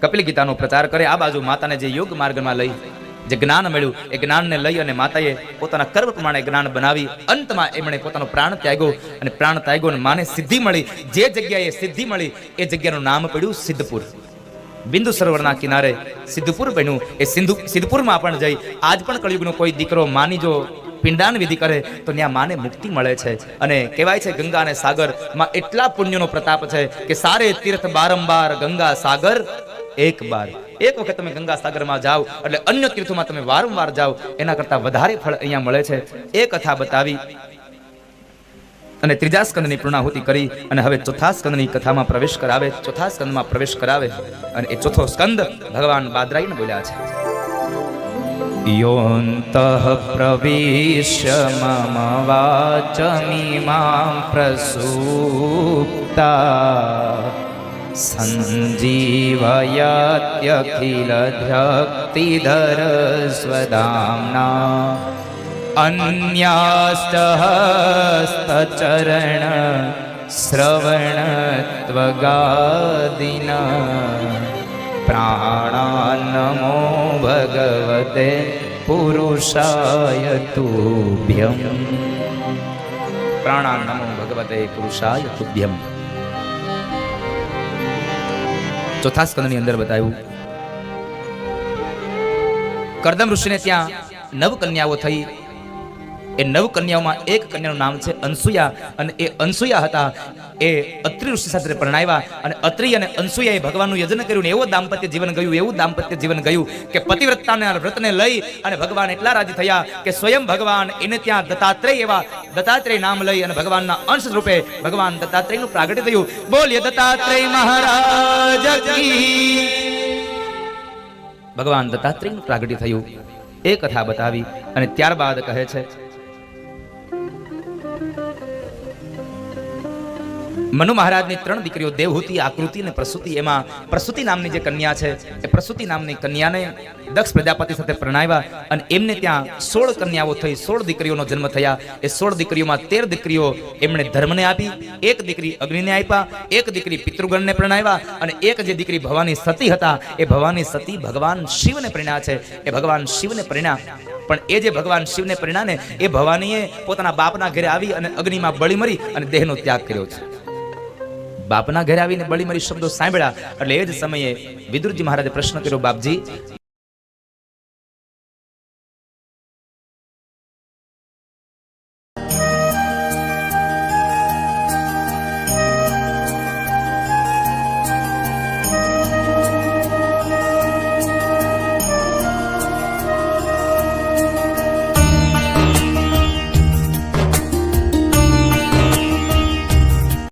કપિલ ગીતાનો પ્રચાર કરે, આ બાજુ માતાને જે યોગ માર્ગમાં લઈ જે જ્ઞાન મળ્યું એ જ્ઞાનને લઈ અને માતાએ પોતાના કર્મ પ્રમાણે જ્ઞાન બનાવી અંતમાં એમણે પોતાનો પ્રાણ ત્યાગ્યો અને પ્રાણ ત્યાગ્યો અને માને સિદ્ધિ મળી. જે જગ્યાએ સિદ્ધિ મળી એ જગ્યાનું નામ પડ્યું સિદ્ધપુર. બિંદુ સરોવરના કિનારે સિદ્ધપુર બન્યું. એ સિદ્ધપુરમાં પણ જઈ આજ પણ કળિયુગનો કોઈ દીકરો માની જો પિંડાન વિધિ કરે તો ત્યાં માને મુક્તિ મળે છે. અને કહેવાય છે ગંગા અને સાગર માં એટલા પુણ્યનો પ્રતાપ છે કે સારે તીર્થ બારંબાર ગંગા સાગર એક બાર. એક વખત તમે ગંગા સાગરમાં જાઓ એટલે અન્ય તીર્થોમાં તમે વારંવાર જાઓ એના કરતા વધારે ફળ અહીંયા મળે છે. એ કથા બતાવી અને ત્રીજા સ્કંદની પૂર્ણાહુતિ કરી અને હવે ચોથા સ્કંદની કથામાં પ્રવેશ કરાવે, ચોથા સ્કંદમાં પ્રવેશ કરાવે. અને એ ચોથો સ્કંદ ભગવાન બાદરાઈને બોલ્યા છે, યોऽन्तઃ પ્રવિશ્ય મમ વાચમિમાં પ્રસૂપ્તા સંજીવયત્યખિલધ્યક્તિધર સ્વધામ્ના અન્યાસ્તહસ્તચરણ શ્રવણત્વગાદિના પ્રાણાન્નમો ભગવતે પુરુષાય તુભ્યમ. પ્રાણાન્નમો ભગવતે પુરુષાય તુભ્યમ. ચોથા સ્કંદની અંદર બતાવ્યું કરદમ ઋષિને ત્યાં 9 કન્યાઓ થઈ. એ 9 કન્યાઓમાં એક કન્યાનું નામ છે અનસુયા. અને એ અનસુયા હતા એ અત્રિ ઋષિ સાથે પરણાવ્યા. અને અત્રિ અને અનસુયાએ ભગવાનનું યજન કર્યું ને એવું દાંપત્ય જીવન ગયું, એવું દાંપત્ય જીવન ગયું કે પતિવ્રતાના વ્રતને લઈ અને ભગવાન એટલા રાજી થયા કે સ્વયં ભગવાન એને ત્યાં દત્તાત્રેય એવા દત્તાત્રેય નામ લઈ અને ભગવાનના અંશ રૂપે ભગવાન દત્તાત્રેયનું પ્રાગટ્ય થયું. બોલીએ દત્તાત્રેય મહારાજ કી. ભગવાન દત્તાત્રેયનું પ્રાગટ્ય થયું. એ કથા બતાવી અને ત્યારબાદ કહે છે મનુ મહારાજની 3 દીકરીઓ દેવહૂતિ, આકૃતિ અને પ્રસૂતિ. એમાં પ્રસૂતિ નામની જે કન્યા છે એ પ્રસૂતિ નામની કન્યાને દક્ષ પ્રજાપતિ સાથે પરણાવ્યા અને એમને ત્યાં 16 કન્યાઓ થઈ, 16 દીકરીઓનો જન્મ થયા. એ 16 દીકરીઓમાં 13 દીકરીઓ એમણે ધર્મને આપી, એક દીકરી અગ્નિને આપ્યા, એક દીકરી પિતૃગણને પરણાવ્યા અને એક જે દીકરી ભવાની સતી હતા એ ભવાની સતી ભગવાન શિવને પરણ્યા છે. એ ભગવાન શિવને પરણ્યા. પણ એ જે ભગવાન શિવને પરણ્યાને એ ભવાનીએ પોતાના બાપના ઘરે આવી અને અગ્નિમાં બળી મરી અને દેહનો ત્યાગ કર્યો છે. બાપના ઘરે આવીને બળી મરી શબ્દો સાંભળ્યા એટલે એ જ સમયે વિદુરજી મહારાજે પ્રશ્ન કર્યો, બાપજી